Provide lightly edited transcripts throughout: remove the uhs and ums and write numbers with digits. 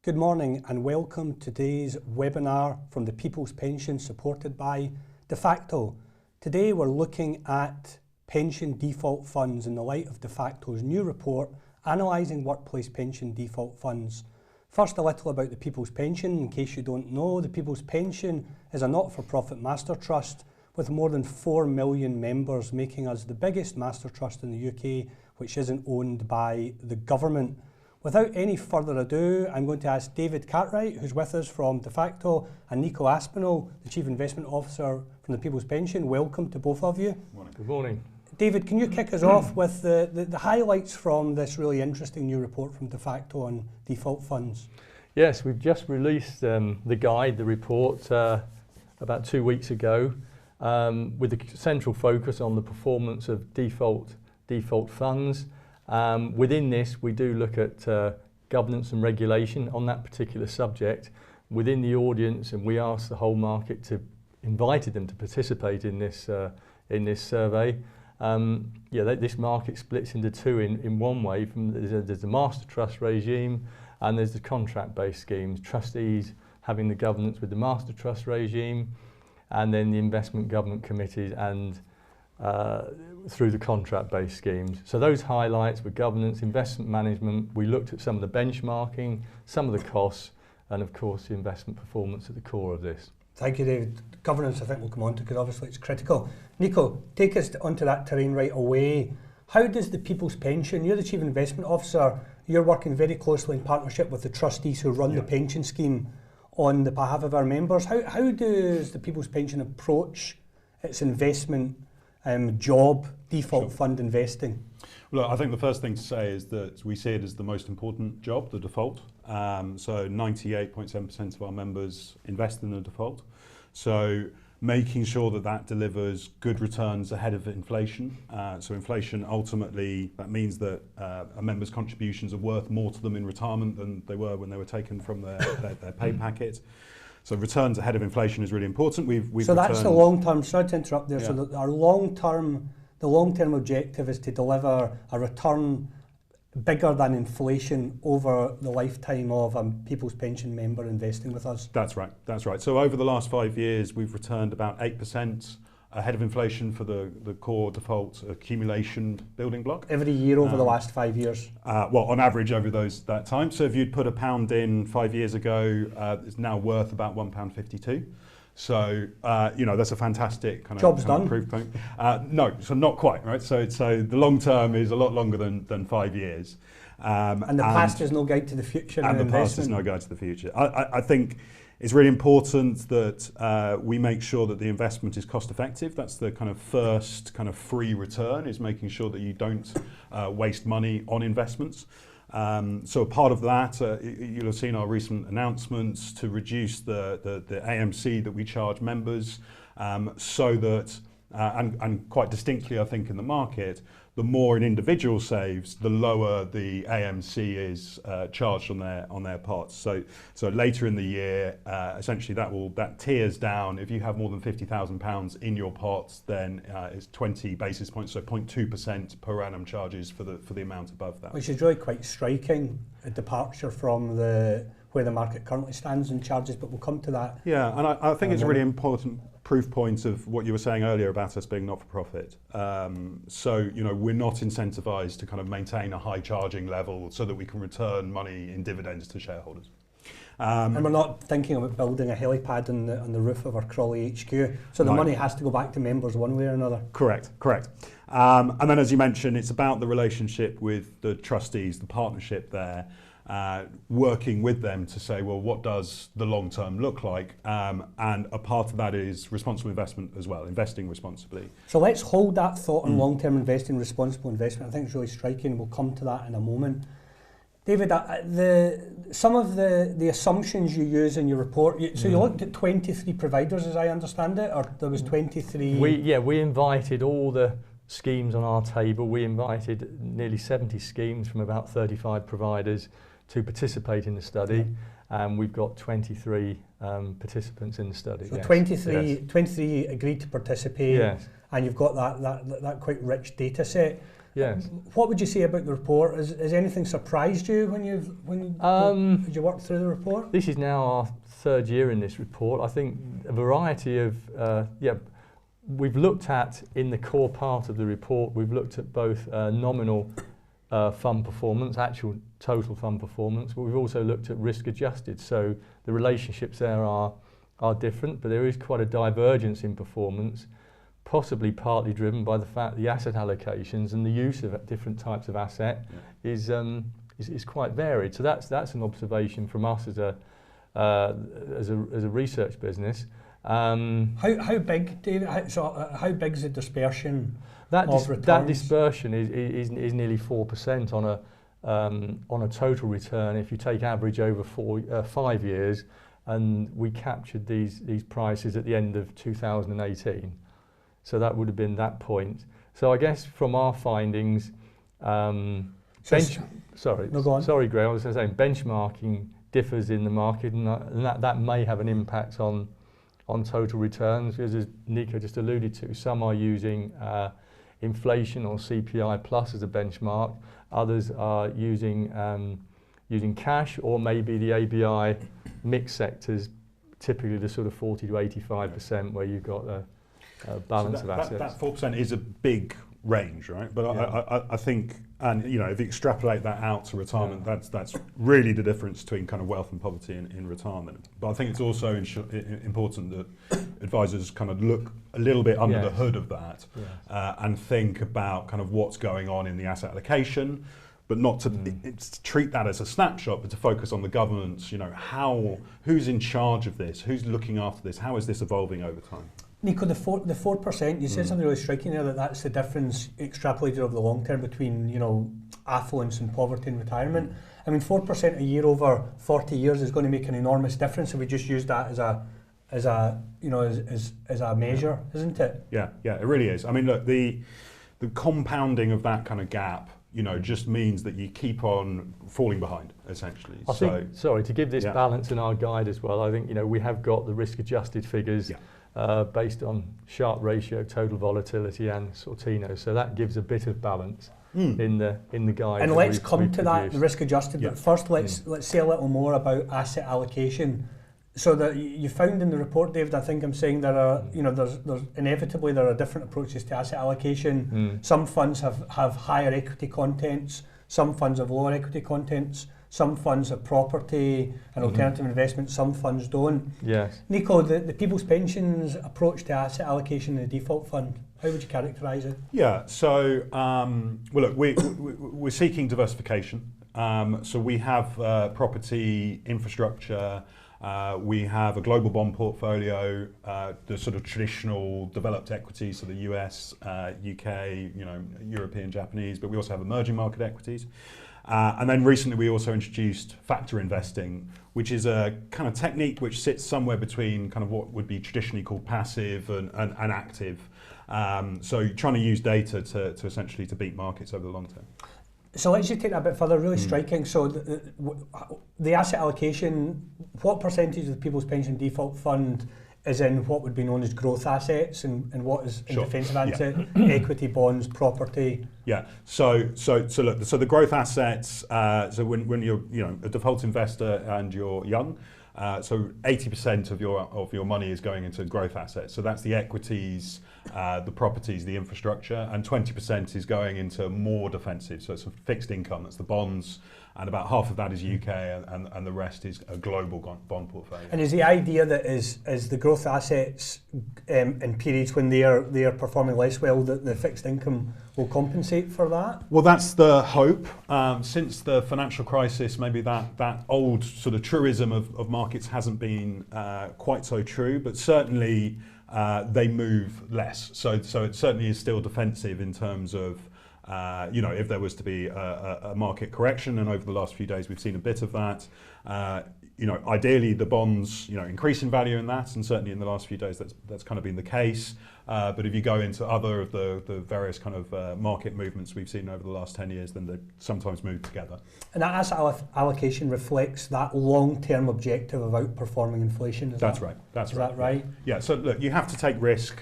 Good morning and welcome to today's webinar from the People's Pension supported by Defaqto. Today we're looking at pension default funds in the light of Defaqto's new report analysing workplace pension default funds. First, a little about the People's Pension. In case you don't know, the People's Pension is a not-for-profit master trust with more than 4 million members, making us the biggest master trust in the UK which isn't owned by the government. Without any further ado, I'm going to ask David Cartwright, who's with us from Defaqto, and Nico Aspinall, the Chief Investment Officer from the People's Pension. Welcome to both of you. Morning. Good morning. David, can you kick us off with the highlights from this really interesting new report from Defaqto on default funds? Yes, we've just released the guide, the report, about 2 weeks ago, with a central focus on the performance of default funds. Within this, we do look at governance and regulation on that particular subject within the audience, and we asked the whole market invited them to participate in this survey. This market splits into two in one way. There's the master trust regime and there's the contract-based schemes, trustees having the governance with the master trust regime, and then the investment government committees and through the contract-based schemes. So those highlights were governance, investment management. We looked at some of the benchmarking, some of the costs, and of course the investment performance at the core of this. Thank you, David. Governance I think we'll come on to because obviously it's critical. Nico, take us onto that terrain right away. How does the People's Pension, you're the Chief Investment Officer, you're working very closely in partnership with the trustees who run the pension scheme on the behalf of our members. How does the People's Pension approach its investment job, default fund investing? Well, I think the first thing to say is that we see it as the most important job, the default. So 98.7% of our members invest in the default. So making sure that that delivers good returns ahead of inflation. So inflation ultimately, that means that a member's contributions are worth more to them in retirement than they were when they were taken from their pay packet. So returns ahead of inflation is really important. So that's the long-term, sorry to interrupt there, so that our the long-term objective is to deliver a return bigger than inflation over the lifetime of a People's Pension member investing with us. That's right. So over the last 5 years, we've returned about 8% ahead of inflation for the core default accumulation building block. Every year over the last 5 years? Well, on average over that time. So if you'd put £1 in 5 years ago, it's now worth about £1.52. So, that's a fantastic kind of proof point. No, so not quite, right? So the long term is a lot longer than 5 years. And the past is no guide to the future. And the past is no guide to the future. I think it's really important that we make sure that the investment is cost effective. That's the kind of first kind of free return, is making sure that you don't waste money on investments. So a part of that, you'll have seen our recent announcements to reduce the AMC that we charge members, so that, and quite distinctly I think in the market, the more an individual saves, the lower the AMC is charged on their pots. So later in the year, essentially that tiers down. If you have more than £50,000 in your pots, then it's 20 basis points, so 0.2% per annum charges for the amount above that. Which is really quite striking, a departure from where the market currently stands in charges, but we'll come to that. Yeah, and I think it's a really important proof point of what you were saying earlier about us being not-for-profit. So, we're not incentivized to kind of maintain a high charging level so that we can return money in dividends to shareholders. And we're not thinking about building a helipad on the roof of our Crawley HQ, so the money has to go back to members one way or another. Correct. And then as you mentioned, it's about the relationship with the trustees, the partnership there, working with them to say, well, what does the long term look like? And a part of that is responsible investment as well, investing responsibly. So let's hold that thought on long term investing, responsible investment. I think it's really striking. We'll come to that in a moment. David, some of the assumptions you use in your report, you looked at 23 providers as I understand it, or there was 23? We invited all the schemes on our table. We invited nearly 70 schemes from about 35 providers to participate in the study, and we've got 23 participants in the study. So 23 agreed to participate, and you've got that quite rich data set. Yes. What would you say about the report? Has anything surprised you as you worked through the report? This is now our third year in this report. I think a variety of, we've looked at, in the core part of the report, we've looked at both nominal fund performance, actual total fund performance, but we've also looked at risk adjusted. So the relationships there are different, but there is quite a divergence in performance, possibly partly driven by the fact the asset allocations and the use of different types of asset is quite varied. So that's an observation from us as a research business. How big, David? How big is the dispersion of returns? That dispersion is nearly 4% on a total return if you take average over 5 years, and we captured these prices at the end of 2018. So that would have been that point. So I guess from our findings, sorry, Graham, I was saying benchmarking differs in the market, and that may have an impact on total returns, because as Nico just alluded to, some are using inflation or CPI plus as a benchmark, others are using cash, or maybe the ABI mixed sectors, typically the sort of 40 to 85% where you've got a balance of assets. That 4% is a big range, right? But I think, and if you extrapolate that out to retirement, that's really the difference between kind of wealth and poverty in retirement. But I think it's also important that advisors kind of look a little bit under the hood of that and think about kind of what's going on in the asset allocation, but not to treat that as a snapshot, but to focus on the governance. Who's in charge of this? Who's looking after this? How is this evolving over time? Nico, the 4%, you said something really striking there, that's the difference extrapolated over the long term between, affluence and poverty in retirement. I mean, 4% a year over 40 years is going to make an enormous difference if we just use that as a measure, isn't it? Yeah, it really is. I mean, look, the compounding of that kind of gap, just means that you keep on falling behind, essentially. I think, to give this balance in our guide as well, I think, we have got the risk-adjusted figures based on Sharpe ratio, total volatility and Sortino. So that gives a bit of balance in the guide. And let's come to that, the risk-adjusted. But first, let's say a little more about asset allocation. So that you found in the report, David, I think I'm saying there are, there's inevitably there are different approaches to asset allocation. Some funds have higher equity contents, some funds have lower equity contents, some funds have property and alternative investments, some funds don't. Yes. Nico, the People's Pensions approach to asset allocation in the default fund, how would you characterise it? Yeah, so, look, we're seeking diversification. So we have property, infrastructure, we have a global bond portfolio, the sort of traditional developed equities, so the US, UK, European, Japanese, but we also have emerging market equities. And then recently we also introduced factor investing, which is a kind of technique which sits somewhere between kind of what would be traditionally called passive and active. So trying to use data to essentially to beat markets over the long term. So let's just take that a bit further, really striking. So the asset allocation, what percentage of the People's Pension Default Fund is in what would be known as growth assets, and what is in defensive assets, equity, bonds, property? Yeah. So look. So the growth assets. So when you're a default investor and you're young, so 80% of your money is going into growth assets. So that's the equities, the properties, the infrastructure, and 20% is going into more defensive. So it's a fixed income. That's the bonds, and about half of that is UK, and the rest is a global bond portfolio. And is the idea that is the growth assets in periods when they are performing less well, that the fixed income will compensate for that? Well, that's the hope. Since the financial crisis, maybe that old sort of truism of markets hasn't been quite so true, but certainly they move less. So it certainly is still defensive in terms of if there was to be a market correction, and over the last few days we've seen a bit of that. Ideally the bonds, increase in value in that, and certainly in the last few days that's kind of been the case. But if you go into other of the various kind of market movements we've seen over the last 10 years, then they sometimes move together. And that asset allocation reflects that long-term objective of outperforming inflation. That's right. Is that right? Yeah. So look, you have to take risk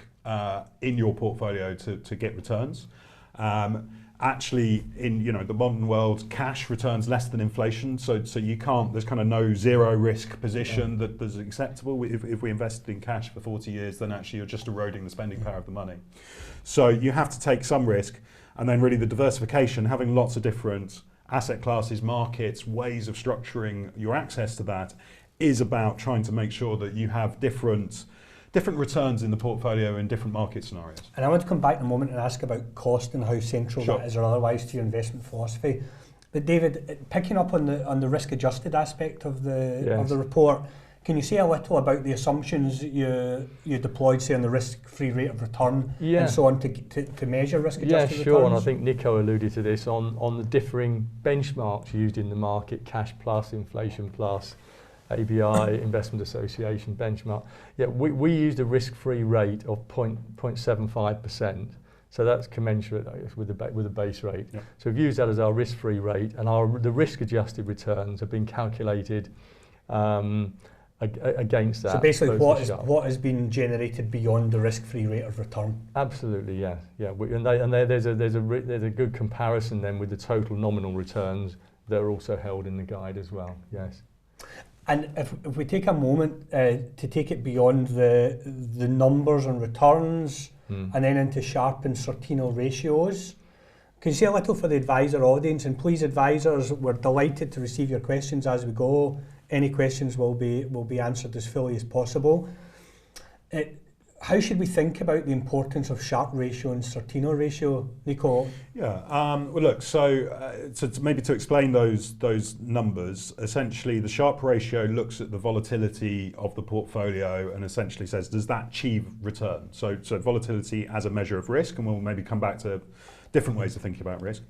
in your portfolio to get returns. actually in the modern world, cash returns less than inflation, so you can't, there's kind of no zero risk position that is acceptable. If we invested in cash for 40 years, then actually you're just eroding the spending power of the money. So you have to take some risk, and then really the diversification, having lots of different asset classes, markets, ways of structuring your access to that, is about trying to make sure that you have different returns in the portfolio in different market scenarios. And I want to come back in a moment and ask about cost and how central that is or otherwise to your investment philosophy. But David, picking up on the risk-adjusted aspect of the report, can you say a little about the assumptions that you deployed, say, on the risk-free rate of return and so on to measure risk-adjusted returns? Yeah, sure, and I think Nico alluded to this on the differing benchmarks used in the market, cash plus, inflation plus, ABI, Investment Association benchmark. Yeah, we used a risk-free rate of 0.75%, so that's commensurate with the base rate. Yep. So we've used that as our risk-free rate, and the risk-adjusted returns have been calculated against that. So basically, what has been generated beyond the risk-free rate of return? Absolutely, yeah. There's a good comparison then with the total nominal returns that are also held in the guide as well. Yes. And if we take a moment to take it beyond the numbers and returns and then into Sharpe and Sortino ratios, can you say a little for the advisor audience? And please, advisors, we're delighted to receive your questions as we go. Any questions will be answered as fully as possible. How should we think about the importance of Sharpe ratio and Sortino ratio, Nico? Yeah, well look, so maybe to explain those numbers, essentially the Sharpe ratio looks at the volatility of the portfolio and essentially says, does that achieve return? So volatility as a measure of risk, and we'll maybe come back to different ways of thinking about risk.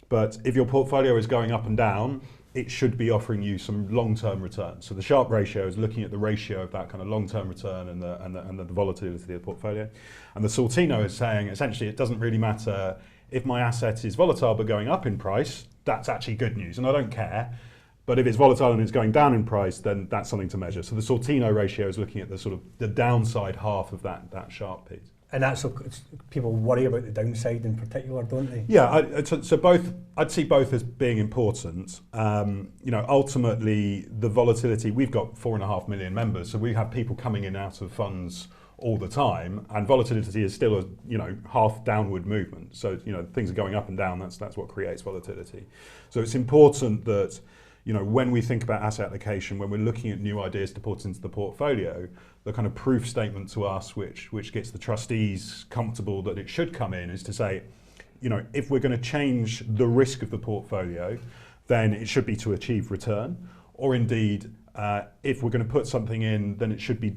But if your portfolio is going up and down, it should be offering you some long-term return. So the Sharpe ratio is looking at the ratio of that kind of long-term return and the volatility of the portfolio. And the Sortino is saying, essentially, it doesn't really matter if my asset is volatile but going up in price, that's actually good news, and I don't care. But if it's volatile and it's going down in price, then that's something to measure. So the Sortino ratio is looking at the sort of the downside half of that Sharpe piece. And that's people worry about the downside in particular, don't they? Yeah, so both, I'd see both as being important. Ultimately, the volatility, we've got 4.5 million members, so we have people coming in and out of funds all the time, and volatility is still a half downward movement. So things are going up and down. That's what creates volatility. So it's important that when we think about asset allocation, when we're looking at new ideas to put into the portfolio, the kind of proof statement to us, which gets the trustees comfortable that it should come in, is to say, if we're going to change the risk of the portfolio, then it should be to achieve return, or indeed, if we're going to put something in, then it should be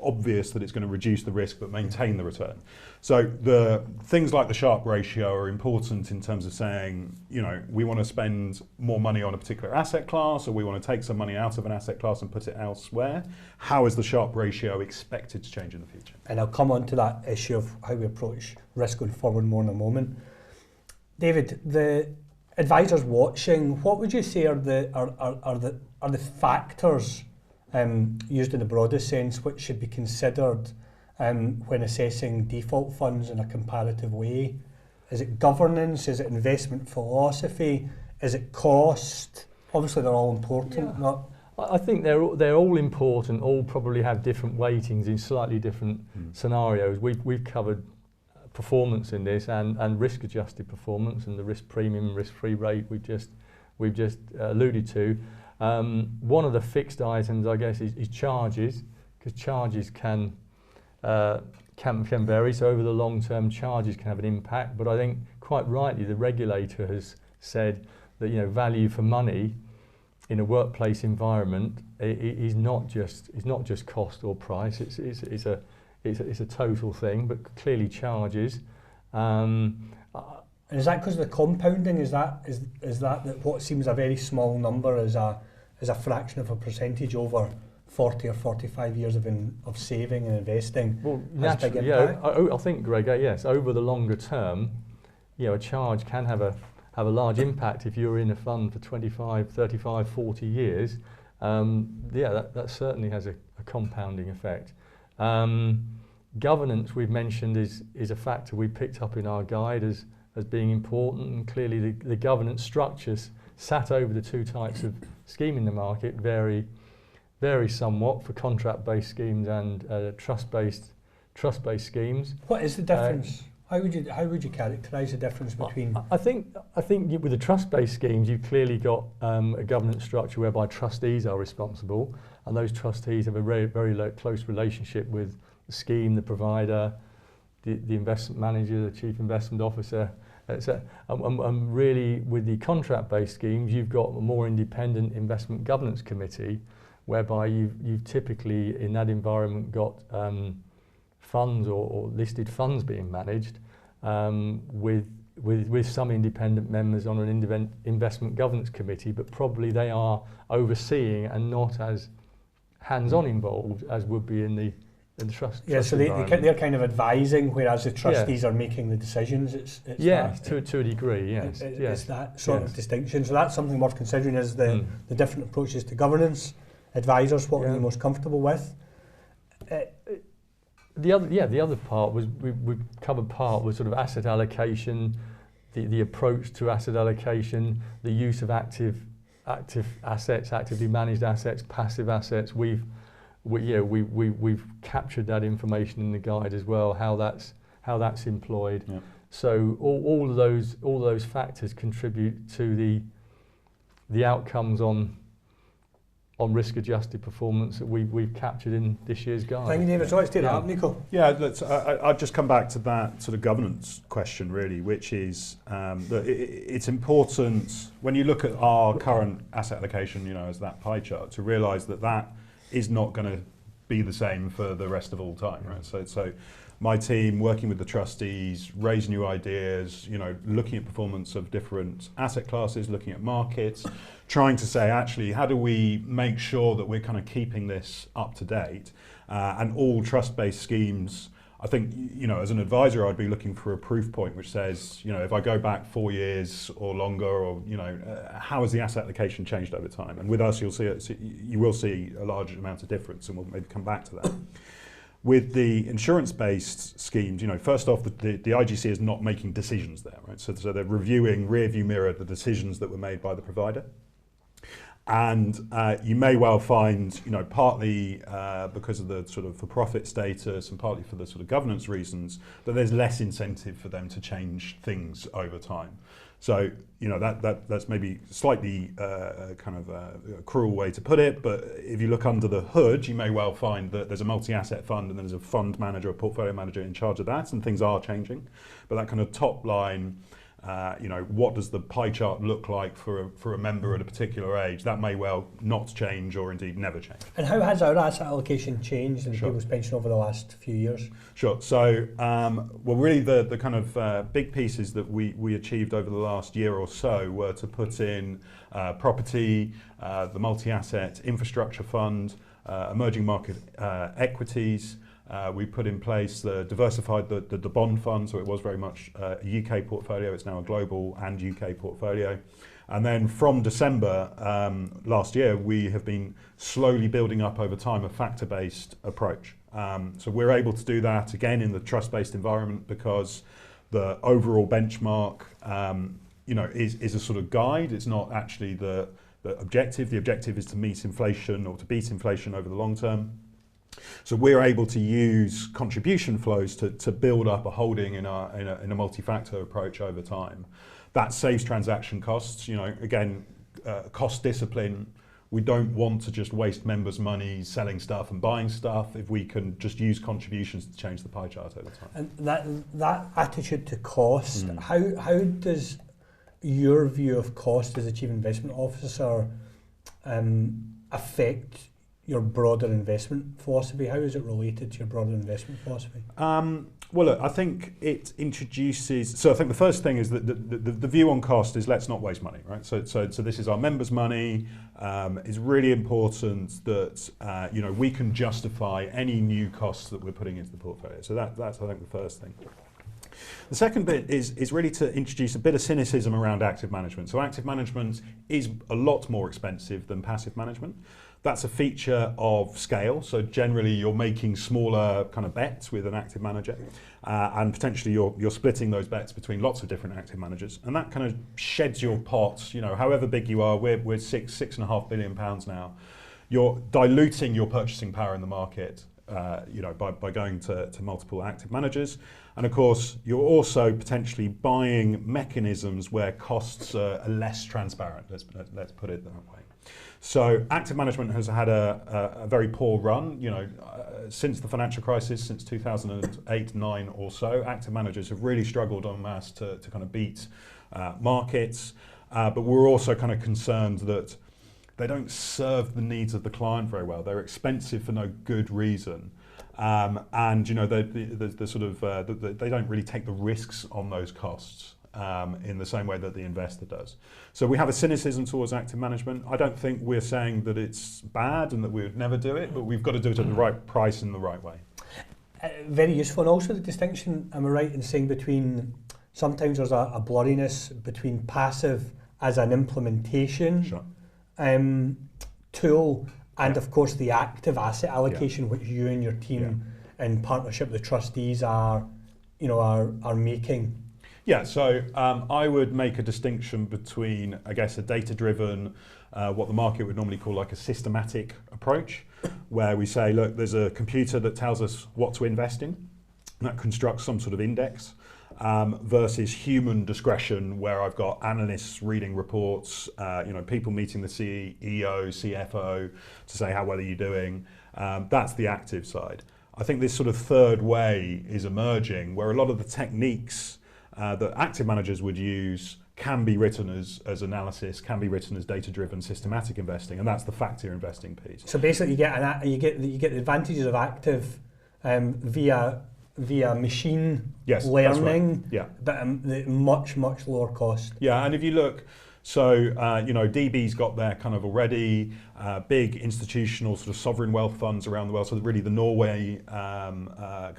obvious that it's going to reduce the risk but maintain the return. So the things like the Sharpe ratio are important in terms of saying, we want to spend more money on a particular asset class, or we want to take some money out of an asset class and put it elsewhere. How is the Sharpe ratio expected to change in the future? And I'll come on to that issue of how we approach risk going forward more in a moment. David, the advisors watching, what would you say are the factors used in the broadest sense which should be considered when assessing default funds in a comparative way? Is it governance? Is it investment philosophy? Is it cost? Obviously, they're all important. Yeah. I think they're all important. All probably have different weightings in slightly different scenarios. We've covered performance in this and risk-adjusted performance and the risk premium, risk-free rate we've just alluded to. One of the fixed items, I guess, is charges, because charges can vary. So over the long term, charges can have an impact. But I think quite rightly, the regulator has said that value for money in a workplace environment is not just cost or price. It's a total thing, but clearly charges. And is that because of the compounding? Is that what seems a very small number as a fraction of a percentage over 40 or 45 years of saving and investing? Well, naturally, yeah. I think, Greg, yes. Over the longer term, a charge can have a large impact if you're in a fund for 25, 35, 40 years. That certainly has a compounding effect. Governance, we've mentioned, is a factor we picked up in our guide as as being important, and clearly the governance structures sat over the two types of scheme in the market vary somewhat for contract-based schemes and trust-based schemes. What is the difference? How would you characterise the difference between? I think with the trust-based schemes, you've clearly got a governance structure whereby trustees are responsible, and those trustees have a very close relationship with the scheme, the provider, the investment manager, the chief investment officer, etc. And really, with the contract-based schemes, you've got a more independent investment governance committee, whereby you've typically in that environment got funds or listed funds being managed with some independent members on an investment governance committee, but probably they are overseeing and not as hands-on involved as would be in the trust. Yeah, so they're kind of advising, whereas the trustees are making the decisions. It's to a degree, yes. It's that sort of distinction. So that's something worth considering, is the different approaches to governance. Advisors, what are you most comfortable with? The other part was we covered part was sort of asset allocation, the approach to asset allocation, the use of active assets, actively managed assets, passive assets. We've captured that information in the guide as well, how that's employed. Yeah. So all of those factors contribute to the outcomes on risk-adjusted performance that we've captured in this year's guide. Thank you, David. So let's take that up, Nico. Yeah, I'll just come back to that sort of governance question, really, which is that it's important when you look at our current asset allocation, as that pie chart, to realise that is not going to be the same for the rest of all time, right? So my team working with the trustees, raise new ideas, looking at performance of different asset classes, looking at markets, trying to say, actually, how do we make sure that we're kind of keeping this up to date? And all trust-based schemes, I think, as an advisor, I'd be looking for a proof point which says, if I go back 4 years or longer, or, how has the asset allocation changed over time? And with us, you will see a large amount of difference, and we'll maybe come back to that. With the insurance-based schemes, first off, the IGC is not making decisions there, right? So they're reviewing rear-view mirror the decisions that were made by the provider. And you may well find, partly because of the sort of for-profit status and partly for the sort of governance reasons, that there's less incentive for them to change things over time. So, that's maybe slightly kind of a cruel way to put it, but if you look under the hood, you may well find that there's a multi-asset fund and there's a fund manager, a portfolio manager in charge of that, and things are changing. But that kind of top line, what does the pie chart look like for a member at a particular age? That may well not change or indeed never change. And how has our asset allocation changed in people's pension over the last few years? Sure. So, really the kind of big pieces that we achieved over the last year or so were to put in property, the multi-asset infrastructure fund, emerging market equities. We put in place diversified the bond fund, so it was very much a UK portfolio. It's now a global and UK portfolio. And then from December last year, we have been slowly building up over time a factor-based approach. So we're able to do that again in the trust-based environment because the overall benchmark, is a sort of guide. It's not actually the objective. The objective is to meet inflation or to beat inflation over the long term. So we're able to use contribution flows to build up a holding in a multi-factor approach over time. That saves transaction costs. Again, cost discipline. We don't want to just waste members' money selling stuff and buying stuff if we can just use contributions to change the pie chart over time. And that attitude to cost, how does your view of cost as a Chief Investment Officer affect your broader investment philosophy? How is it related to your broader investment philosophy? Well, look, I think it introduces. So I think the first thing is that the view on cost is let's not waste money, right? So this is our members' money. It's really important that we can justify any new costs that we're putting into the portfolio. So that's I think the first thing. The second bit is really to introduce a bit of cynicism around active management. So active management is a lot more expensive than passive management. That's a feature of scale. So generally you're making smaller kind of bets with an active manager, and potentially you're splitting those bets between lots of different active managers, and that kind of sheds your pot. You know, however big you are, we're £6.5 billion now. You're diluting your purchasing power in the market, you know, by going to multiple active managers. And of course, you're also potentially buying mechanisms where costs are less transparent. Let's put it that way. So active management has had a very poor run. You know, since the financial crisis, since 2008-9 or so, active managers have really struggled en masse to kind of beat markets. But we're also kind of concerned that they don't serve the needs of the client very well. They're expensive for no good reason. And you know, the sort of they don't really take the risks on those costs in the same way that the investor does. So we have a cynicism towards active management. I don't think we're saying that it's bad and that we would never do it, but we've got to do it at the right price in the right way. Very useful, and also the distinction, am I right in saying, between sometimes there's a blurriness between passive as an implementation tool, and of course the active asset allocation, which you and your team in partnership with the trustees are making. Yeah, so I would make a distinction between, I guess, a data-driven, what the market would normally call like a systematic approach, where we say, look, there's a computer that tells us what to invest in, and that constructs some sort of index, versus human discretion, where I've got analysts reading reports, people meeting the CEO, CFO to say how well are you doing. That's the active side. I think this sort of third way is emerging, where a lot of the techniques that active managers would use can be written as analysis, can be written as data-driven systematic investing, and that's the factor investing piece. So basically, you get the advantages of active via machine learning, but much lower cost. Yeah, and if you look, so DB's got there kind of already, big institutional sort of sovereign wealth funds around the world. So really, the Norway kind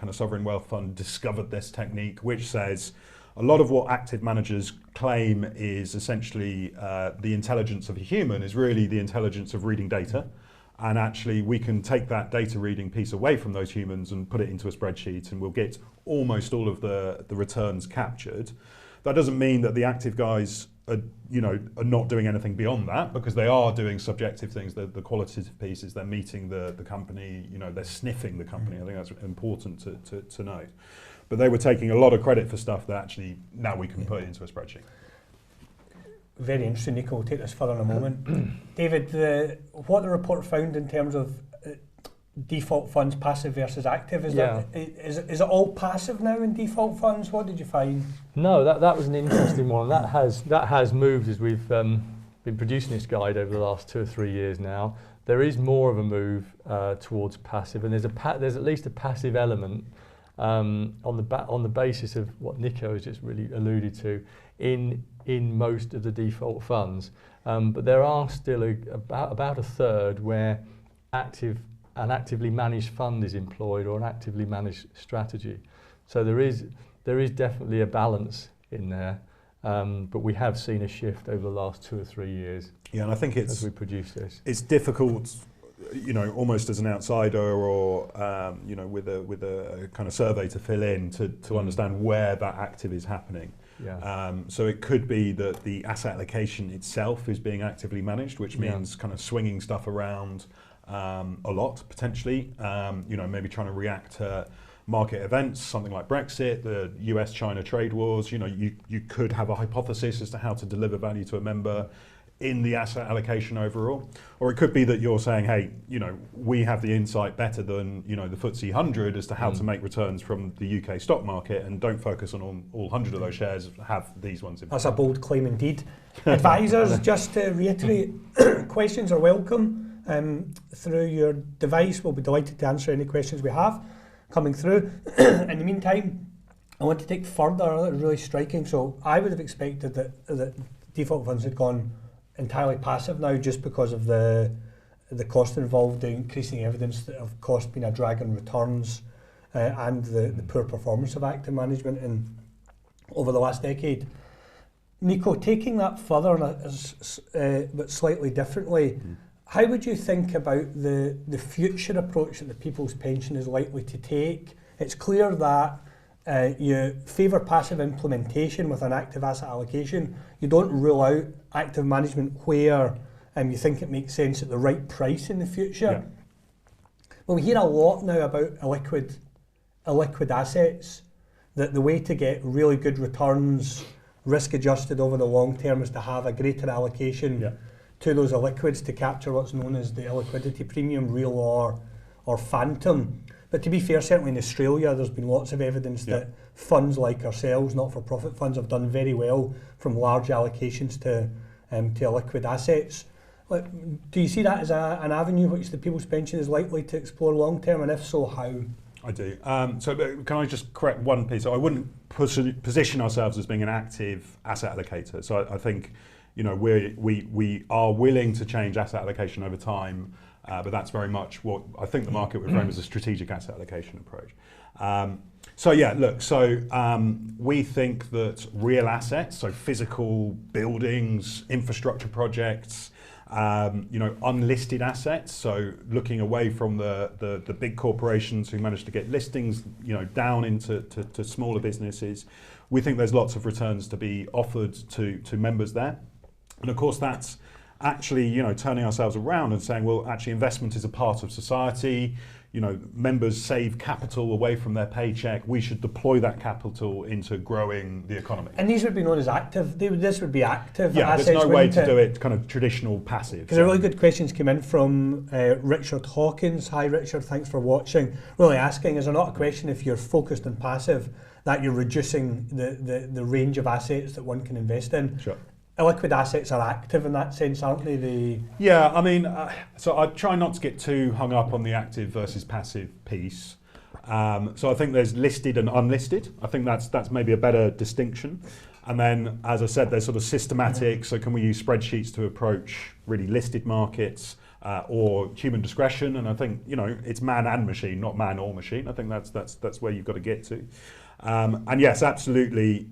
of sovereign wealth fund discovered this technique, which says a lot of what active managers claim is essentially the intelligence of a human is really the intelligence of reading data. And actually we can take that data reading piece away from those humans and put it into a spreadsheet, and we'll get almost all of the returns captured. That doesn't mean that the active guys are not doing anything beyond that, because they are doing subjective things. The qualitative pieces, they're meeting the company, they're sniffing the company. I think that's important to note. But they were taking a lot of credit for stuff that actually now we can put into a spreadsheet. Very interesting, Nico. We'll take this further in a moment. David, what the report found in terms of default funds, passive versus active, is it all passive now in default funds? What did you find? No, that was an interesting one. That has moved as we've been producing this guide over the last 2 or 3 years now. There is more of a move towards passive, and there's at least a passive element on the basis of what Nico has just really alluded to in most of the default funds, but there are still about a third where an actively managed fund is employed, or an actively managed strategy. So there is definitely a balance in there, but we have seen a shift over the last 2 or 3 years. Yeah, and I think as we produce this, it's difficult, almost as an outsider, or with a kind of survey to fill in to understand where that active is happening. Yeah. So it could be that the asset allocation itself is being actively managed, which means kind of swinging stuff around a lot potentially. Maybe trying to react to market events, something like Brexit, the US-China trade wars. You could have a hypothesis as to how to deliver value to a member in the asset allocation overall, or it could be that you're saying, hey, we have the insight better than the FTSE 100 as to how to make returns from the UK stock market, and don't focus on all 100 of those shares, have these ones in. That's a bold claim indeed. Advisors, just to reiterate, questions are welcome through your device. We'll be delighted to answer any questions we have coming through. In the meantime, I want to take further, really striking. So I would have expected that default funds had gone entirely passive now, just because of the cost involved, the increasing evidence of cost being a drag on returns, and the poor performance of active management over the last decade. Nico, taking that further but slightly differently, how would you think about the future approach that the People's Pension is likely to take? It's clear that you favour passive implementation with an active asset allocation. You don't rule out active management where you think it makes sense at the right price in the future. Yeah. Well, we hear a lot now about illiquid assets, that the way to get really good returns, risk adjusted over the long term, is to have a greater allocation to those illiquids to capture what's known as the illiquidity premium, real or phantom. But to be fair, certainly in Australia, there's been lots of evidence that funds like ourselves, not-for-profit funds, have done very well from large allocations to illiquid assets. Do you see that as an avenue which the People's Pension is likely to explore long-term, and if so, how? I do. So can I just correct one piece? So I wouldn't position ourselves as being an active asset allocator. So I think, you know, we are willing to change asset allocation over time, but that's very much what I think the market would frame as a strategic asset allocation approach. We think that real assets, so physical buildings, infrastructure projects, unlisted assets, so looking away from the big corporations who manage to get listings, down into to smaller businesses, we think there's lots of returns to be offered to members there. And of course that's actually, turning ourselves around and saying, well, actually investment is a part of society. Members save capital away from their paycheck. We should deploy that capital into growing the economy. And these would be known as active. This would be active. Yeah, assets, there's no way to do it kind of traditional passive. Because really good questions came in from Richard Hawkins. Hi, Richard. Thanks for watching. Really asking, is there not a question if you're focused on passive that you're reducing the range of assets that one can invest in? Sure. Illiquid assets are active in that sense, aren't they? Yeah, I mean, so I try not to get too hung up on the active versus passive piece. So I think there's listed and unlisted. I think that's maybe a better distinction. And then, as I said, there's sort of systematic. So can we use spreadsheets to approach really listed markets or human discretion? And I think, it's man and machine, not man or machine. I think that's where you've got to get to. And yes, absolutely.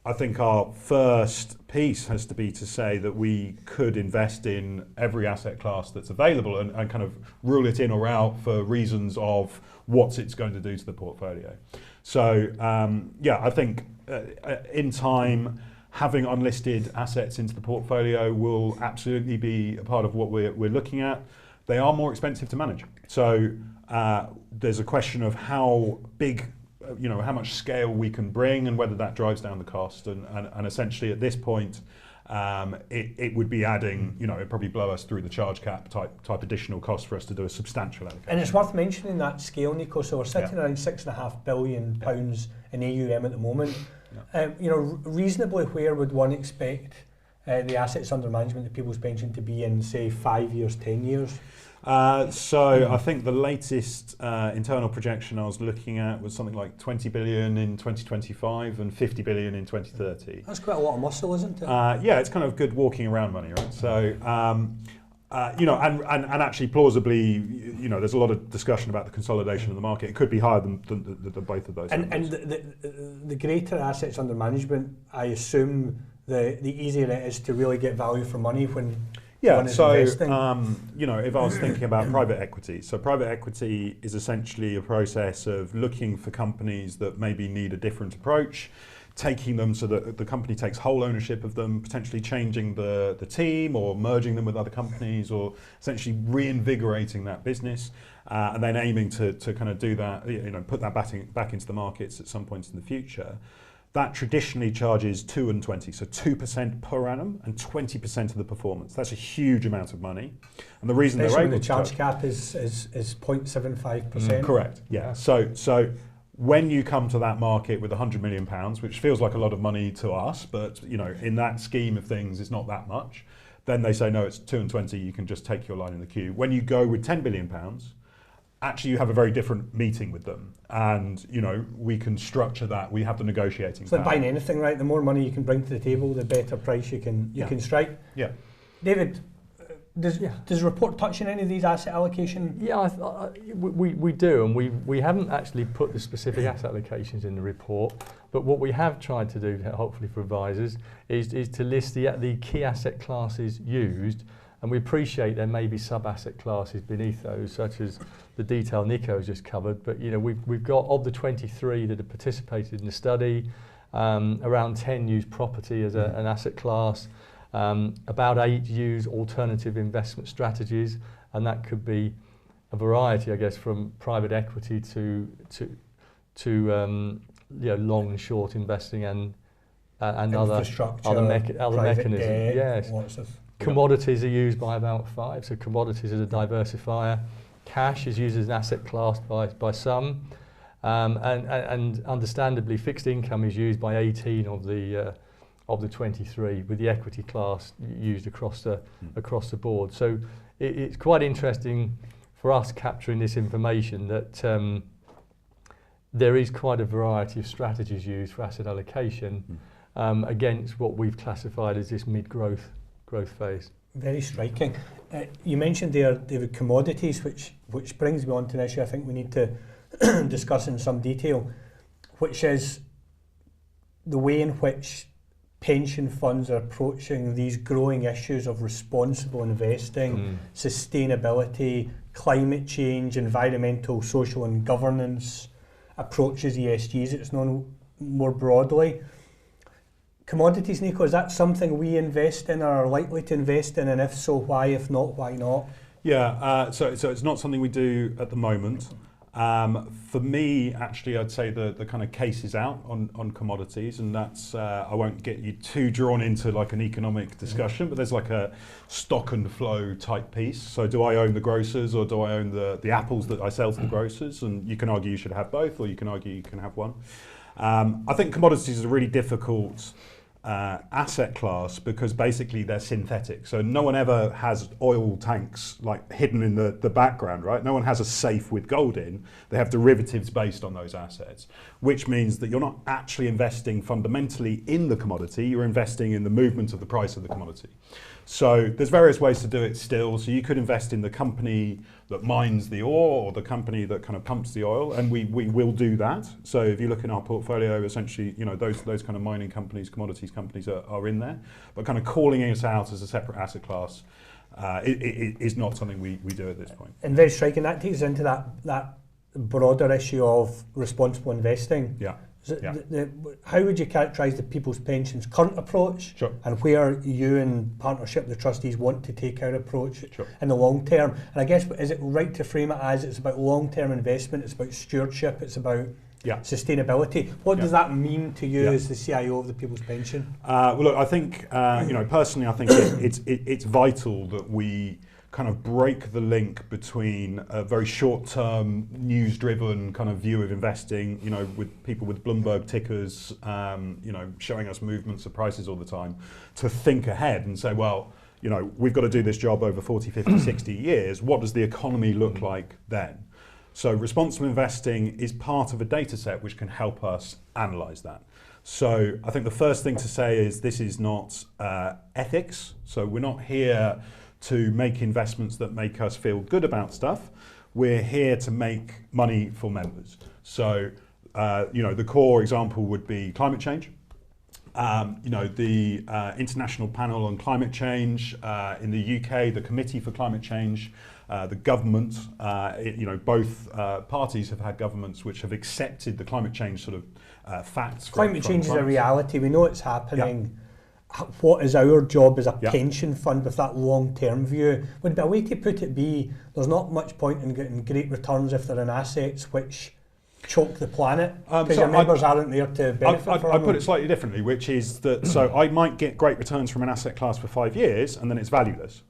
I think our first piece has to be to say that we could invest in every asset class that's available and kind of rule it in or out for reasons of what it's going to do to the portfolio. So I think in time, having unlisted assets into the portfolio will absolutely be a part of what we're looking at. They are more expensive to manage. So there's a question of how big, how much scale we can bring and whether that drives down the cost. And essentially at this point, it would be adding, it'd probably blow us through the charge cap type additional cost for us to do a substantial allocation. And it's worth mentioning that scale, Nico. So we're sitting around £6.5 billion in AUM at the moment. Reasonably, where would one expect the assets under management, the People's Pension, to be in, say, 5 years, 10 years? I think the latest internal projection I was looking at was something like 20 billion in 2025 and 50 billion in 2030. That's quite a lot of muscle, isn't it? Yeah, it's kind of good walking around money, right? So, and actually plausibly, there's a lot of discussion about the consolidation of the market. It could be higher than both of those. And the greater assets under management, I assume the easier it is to really get value for money when. Yeah, so, if I was thinking about private equity, so private equity is essentially a process of looking for companies that maybe need a different approach, taking them so that the company takes whole ownership of them, potentially changing the team or merging them with other companies or essentially reinvigorating that business and then aiming to kind of do that, put that back into the markets at some point in the future. That traditionally charges 2 and 20, so 2% per annum and 20% of the performance. That's a huge amount of money. And the reason especially they're able when the charge cap is 0.75%. Correct, yeah. So when you come to that market with £100 million, which feels like a lot of money to us, but in that scheme of things, it's not that much, then they say, no, it's 2 and 20, you can just take your line in the queue. When you go with £10 billion, actually you have a very different meeting with them, and we can structure that. We have the negotiating. It's like buying anything, right? The more money you can bring to the table, the better price you can strike. Yeah. David, does the report touch on any of these asset allocation? Yeah, we do, and we haven't actually put the specific asset allocations in the report. But what we have tried to do, hopefully for advisors, is to list the key asset classes used. And we appreciate there may be sub-asset classes beneath those, such as the detail Nico's just covered. But we've got, of the 23 that have participated in the study, around 10 use property as an asset class. About 8 use alternative investment strategies, and that could be a variety, I guess, from private equity to long and short investing and other mechanisms. Debt, yes. Commodities are used by about 5, so commodities as a diversifier. Cash is used as an asset class by some, and understandably fixed income is used by 18 of the 23, with the equity class used across the board. So it's quite interesting for us capturing this information that there is quite a variety of strategies used for asset allocation against what we've classified as this mid-growth phase. Very striking. You mentioned there, David, commodities, which brings me on to an issue I think we need to discuss in some detail, which is the way in which pension funds are approaching these growing issues of responsible investing, sustainability, climate change, environmental, social and governance approaches, ESGs, it's known more broadly. Commodities, Nico, is that something we invest in or are likely to invest in, and if so, why? If not, why not? Yeah, so it's not something we do at the moment. For me, actually, I'd say the kind of case is out on commodities, and that's, I won't get you too drawn into like an economic discussion, but there's like a stock and flow type piece. So do I own the grocers, or do I own the apples that I sell to the grocers? And you can argue you should have both, or you can argue you can have one. I think commodities is a really difficult asset class because basically they're synthetic. So no one ever has oil tanks like hidden in the background, right? No one has a safe with gold in. They have derivatives based on those assets, which means that you're not actually investing fundamentally in the commodity, you're investing in the movement of the price of the commodity. So there's various ways to do it still. So you could invest in the company that mines the ore or the company that kind of pumps the oil, and we will do that. So if you look in our portfolio, essentially, those kind of mining companies, commodities companies are in there. But kind of calling it out as a separate asset class it is not something we do at this point. And very striking, that takes us into that broader issue of responsible investing. Yeah. So how would you characterise the People's Pension's current approach, and where you in partnership with the trustees want to take our approach in the long term? And I guess, is it right to frame it as it's about long-term investment, it's about stewardship, it's about sustainability? What does that mean to you as the CIO of the People's Pension? Well, look, I think, personally, I think it's vital that we kind of break the link between a very short-term, news-driven kind of view of investing, with people with Bloomberg tickers, showing us movements of prices all the time, to think ahead and say, well, we've got to do this job over 40, 50, 60 years. What does the economy look like then? So responsible investing is part of a data set which can help us analyse that. So I think the first thing to say is this is not ethics. So we're not here to make investments that make us feel good about stuff. We're here to make money for members. So, the core example would be climate change. The International Panel on Climate Change in the UK, the Committee for Climate Change, the government, both parties have had governments which have accepted the climate change sort of facts. Climate change is a reality. We know it's happening. Yeah. What is our job as a pension fund with that long-term view? Would a way to put it be, there's not much point in getting great returns if they're in assets which choke the planet, because your members aren't there to benefit from them? I put it slightly differently, which is that, so I might get great returns from an asset class for 5 years and then it's valueless.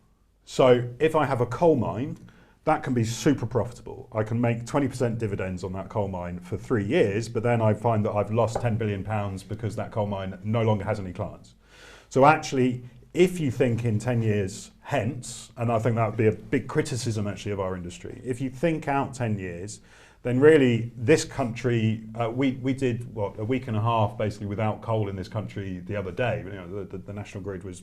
So if I have a coal mine, that can be super profitable. I can make 20% dividends on that coal mine for 3 years, but then I find that I've lost £10 billion because that coal mine no longer has any clients. So actually, if you think in 10 years hence, and I think that would be a big criticism actually of our industry, if you think out 10 years, then really this country, we did a week and a half basically without coal in this country the other day. The National Grid was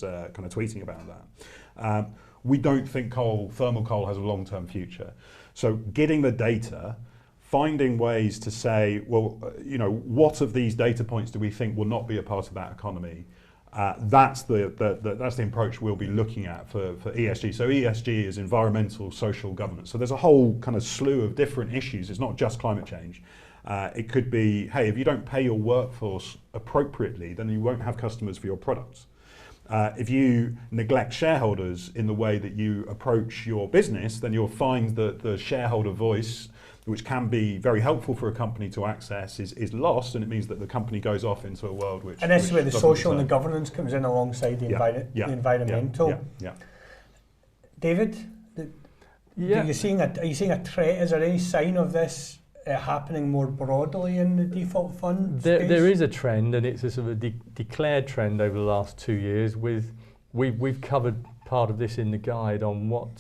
kind of tweeting about that. We don't think thermal coal has a long-term future. So getting the data, finding ways to say, well, what of these data points do we think will not be a part of that economy? That's the approach we'll be looking at for ESG. So ESG is environmental, social, governance. So there's a whole kind of slew of different issues. It's not just climate change. It could be, hey, if you don't pay your workforce appropriately, then you won't have customers for your products. If you neglect shareholders in the way that you approach your business, then you'll find that the shareholder voice, which can be very helpful for a company to access, is lost, and it means that the company goes off into a world which... And this is where the social and the governance comes in alongside the, the environmental. Yeah. David, are you seeing a trend? Is there any sign of this happening more broadly in the default fund space? There is a trend, and it's a sort of declared trend over the last 2 years. We've covered part of this in the guide on what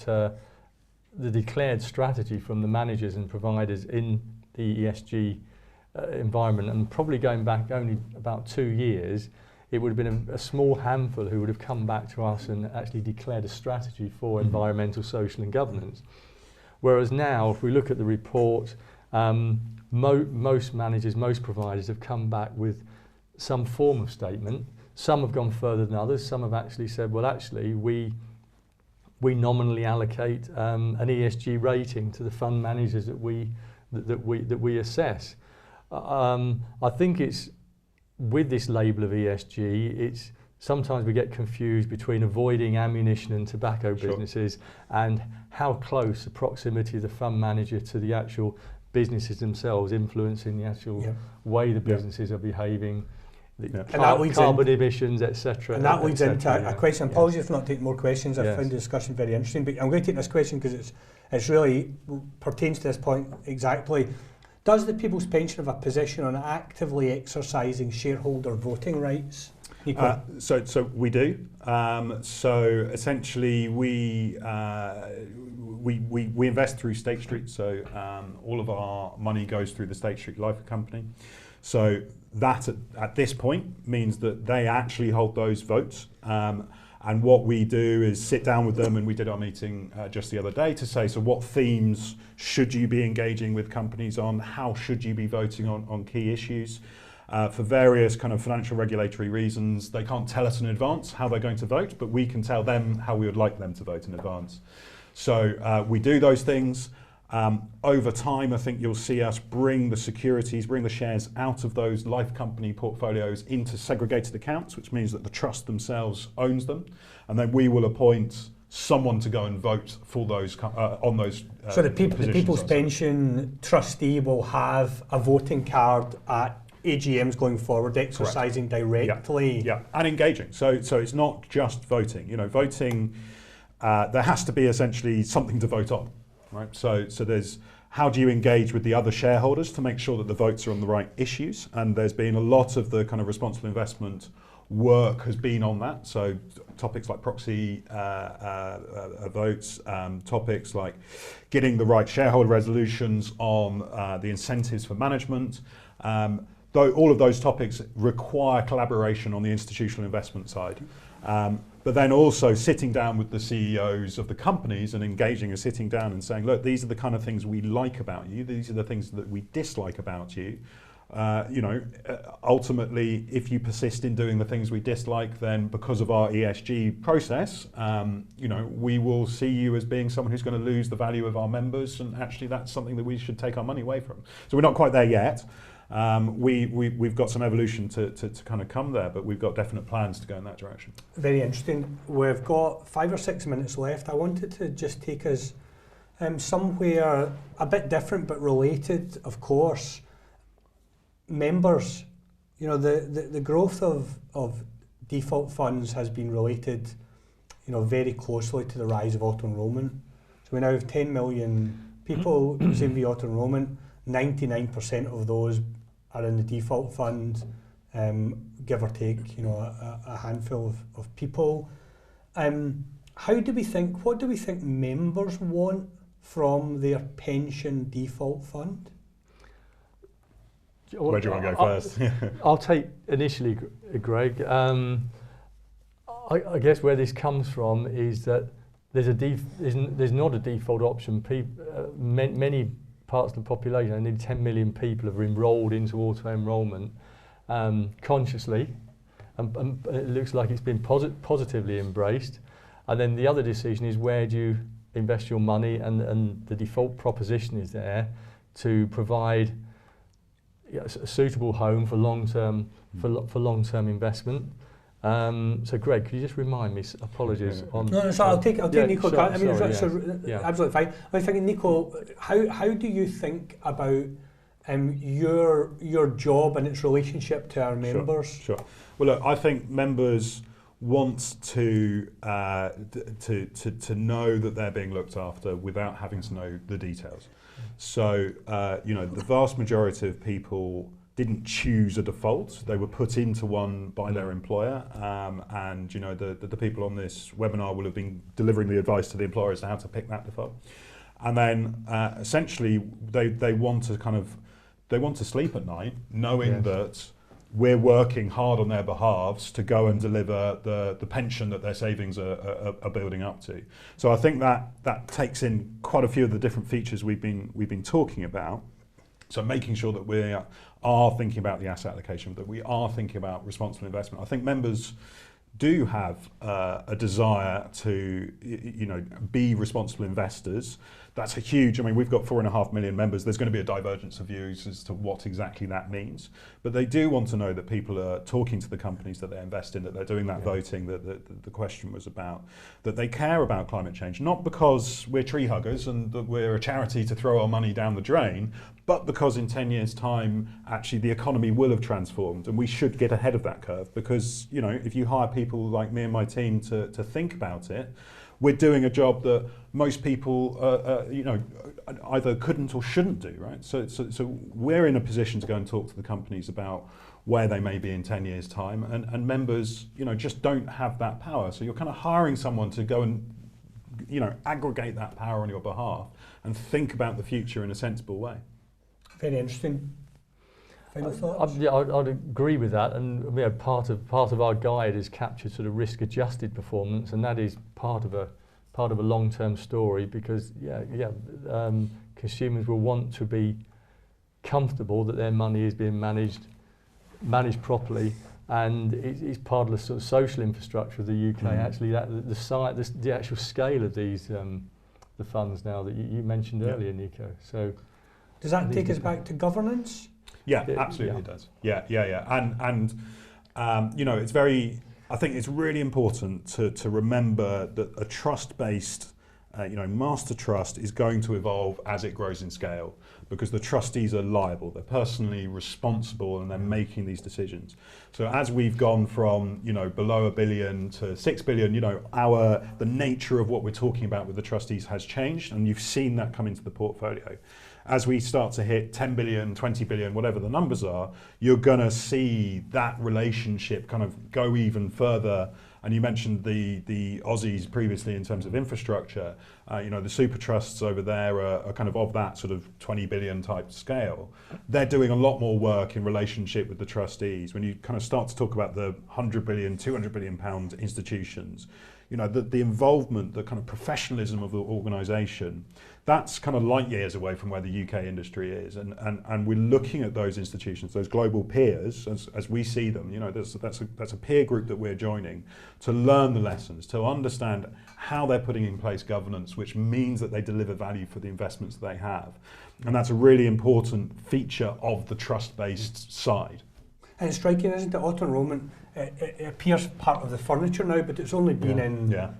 the declared strategy from the managers and providers in the ESG environment, and probably going back only about 2 years, it would have been a small handful who would have come back to us and actually declared a strategy for environmental, social and governance. Whereas now, if we look at the report, most managers, most providers have come back with some form of statement. Some have gone further than others. Some have actually said, well, actually, we nominally allocate an ESG rating to the fund managers that we assess. I think it's with this label of ESG, it's sometimes we get confused between avoiding ammunition and tobacco businesses and how close the proximity of the fund manager to the actual businesses themselves influencing the actual way the businesses are behaving. Carbon emissions, etc. And that leads into a question. Apologies for not taking more questions. I found the discussion very interesting, but I'm going to take this question because it's really pertains to this point exactly. Does the People's Pension have a position on actively exercising shareholder voting rights? So we do. So essentially, we invest through State Street. So all of our money goes through the State Street Life Company. So that at this point means that they actually hold those votes. And what we do is sit down with them, and we did our meeting just the other day to say, so what themes should you be engaging with companies on? How should you be voting on key issues? For various kind of financial regulatory reasons, they can't tell us in advance how they're going to vote, but we can tell them how we would like them to vote in advance. So we do those things. Over time, I think you'll see us bring the securities, bring the shares out of those life company portfolios into segregated accounts, which means that the trust themselves owns them, and then we will appoint someone to go and vote for those on those. So the People's Pension trustee will have a voting card at AGMs going forward, exercising directly. Yeah, and engaging. So it's not just voting. You know, voting. There has to be essentially something to vote on. Right, so there's how do you engage with the other shareholders to make sure that the votes are on the right issues, and there's been a lot of the kind of responsible investment work has been on that. So topics like proxy votes, topics like getting the right shareholder resolutions on the incentives for management. Though all of those topics require collaboration on the institutional investment side. But then also sitting down with the CEOs of the companies and engaging and sitting down and saying, look, these are the kind of things we like about you. These are the things that we dislike about you. Ultimately, if you persist in doing the things we dislike, then because of our ESG process, we will see you as being someone who's going to lose the value of our members. And actually, that's something that we should take our money away from. So we're not quite there yet. We've got some evolution to kind of come there, but we've got definite plans to go in that direction. Very interesting. We've got 5 or 6 minutes left. I wanted to just take us somewhere a bit different but related, of course. Members, you know, the growth of default funds has been related, you know, very closely to the rise of auto-enrolment. So we now have 10 million people using the auto-enrolment. 99% of those are in the default fund, give or take, you know, a handful of people. What do we think members want from their pension default fund? Where do you want to go first? I'll take initially, Greg. I guess where this comes from is that there's not a default option. Many parts of the population, I need 10 million people have enrolled into auto-enrolment consciously, and it looks like it's been positively embraced. And then the other decision is where do you invest your money, and the default proposition is there to provide a suitable home for long-term investment. So Greg, could you just remind me, apologies on... No, so I'll take Nico. Sure, I mean, sorry, absolutely fine. I was thinking, Nico, how do you think about your job and its relationship to our members? Sure. Well, look, I think members want to know that they're being looked after without having to know the details. So, the vast majority of people didn't choose a default; they were put into one by their employer, and the people on this webinar will have been delivering the advice to the employer as to how to pick that default. And then, essentially, they want to sleep at night knowing that we're working hard on their behalves to go and deliver the pension that their savings are building up to. So I think that takes in quite a few of the different features we've been talking about. So making sure that we are thinking about the asset allocation, that we are thinking about responsible investment. I think members do have a desire to be responsible investors. That's a huge, we've got 4.5 million members. There's going to be a divergence of views as to what exactly that means. But they do want to know that people are talking to the companies that they invest in, that they're doing that voting that the question was about, that they care about climate change, not because we're tree huggers and that we're a charity to throw our money down the drain, but because in 10 years' time, actually the economy will have transformed and we should get ahead of that curve. Because, if you hire people like me and my team to think about it, we're doing a job that most people, either couldn't or shouldn't do, right? So we're in a position to go and talk to the companies about where they may be in 10 years' time, and members, just don't have that power. So you're kind of hiring someone to go and, aggregate that power on your behalf and think about the future in a sensible way. Very interesting. Final thoughts? I'd agree with that, and part of our guide is captured sort of risk-adjusted performance, and that is part of a long-term story, because consumers will want to be comfortable that their money is being managed properly, and it's part of the sort of social infrastructure of the UK. Actually, the actual scale of these the funds now that you mentioned earlier, Nico. So does that take us back to governance? Yeah, absolutely it does. Yeah. And it's very, I think it's really important to remember that a trust-based, master trust is going to evolve as it grows in scale, because the trustees are liable, they're personally responsible, and they're making these decisions. So as we've gone from, below $1 billion to 6 billion, the nature of what we're talking about with the trustees has changed, and you've seen that come into the portfolio. As we start to hit 10 billion, 20 billion, whatever the numbers are, you're going to see that relationship kind of go even further. And you mentioned the Aussies previously in terms of infrastructure. The super trusts over there are kind of that sort of 20 billion type scale. They're doing a lot more work in relationship with the trustees. When you kind of start to talk about the 100 billion, 200 billion pound institutions, the involvement, the kind of professionalism of the organisation, that's kind of light years away from where the UK industry is. And we're looking at those institutions, those global peers, as we see them. That's a peer group that we're joining to learn the lessons, to understand how they're putting in place governance, which means that they deliver value for the investments that they have. And that's a really important feature of the trust-based side. And it's striking, isn't it? Auto-enrolment, it appears part of the furniture now, but it's only been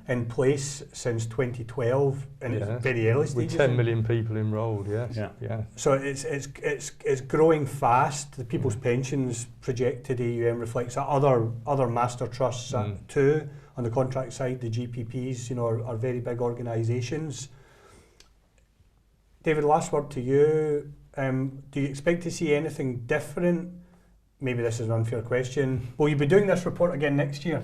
in place since 2012 in its very early stages. With 10 million people enrolled, yes. Yeah. So it's growing fast. The People's Pensions projected AUM reflects that. Other master trusts too. On the contract side, the GPPs, are very big organisations. David, last word to you. Do you expect to see anything different? Maybe this is an unfair question. Will you be doing this report again next year?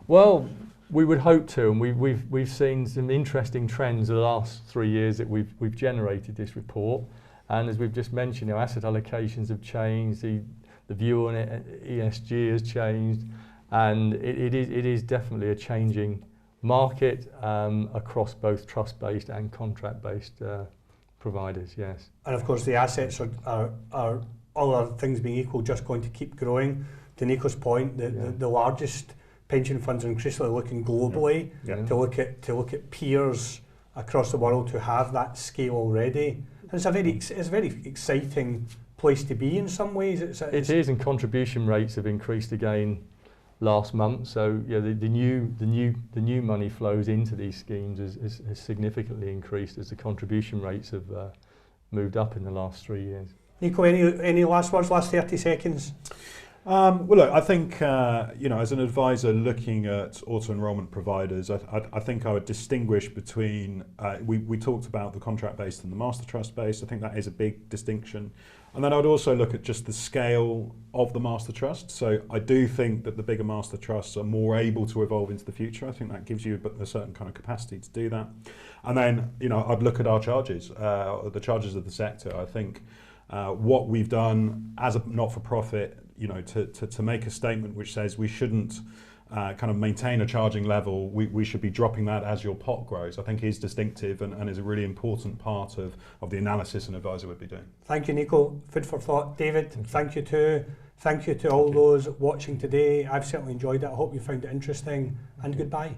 Well, we would hope to, and we've seen some interesting trends in the last 3 years that we've generated this report. And as we've just mentioned, asset allocations have changed, the view on ESG has changed, and it is definitely a changing market across both trust-based and contract-based providers. Yes. And of course, the assets are all other things being equal, just going to keep growing. to Nico's point, the largest pension funds are increasingly looking globally to look at peers across the world who have that scale already. And it's a very exciting place to be in some ways. It is, and contribution rates have increased again last month. So yeah, the new money flows into these schemes has significantly increased as the contribution rates have moved up in the last 3 years. Nico, any last words? Last 30 seconds. Well, look, I think, as an advisor looking at auto-enrollment providers, I think I would distinguish between, we talked about the contract-based and the master trust-based. I think that is a big distinction. And then I would also look at just the scale of the master trust. So I do think that the bigger master trusts are more able to evolve into the future. I think that gives you a certain kind of capacity to do that. And then, I'd look at our charges, the charges of the sector. I think what we've done as a not-for-profit, to make a statement which says we shouldn't kind of maintain a charging level, we should be dropping that as your pot grows, I think is distinctive and is a really important part of the analysis an advisor would be doing. Thank you, Nico. Food for thought. David, thank you too. Thank you to all those watching today. I've certainly enjoyed it. I hope you found it interesting, and goodbye.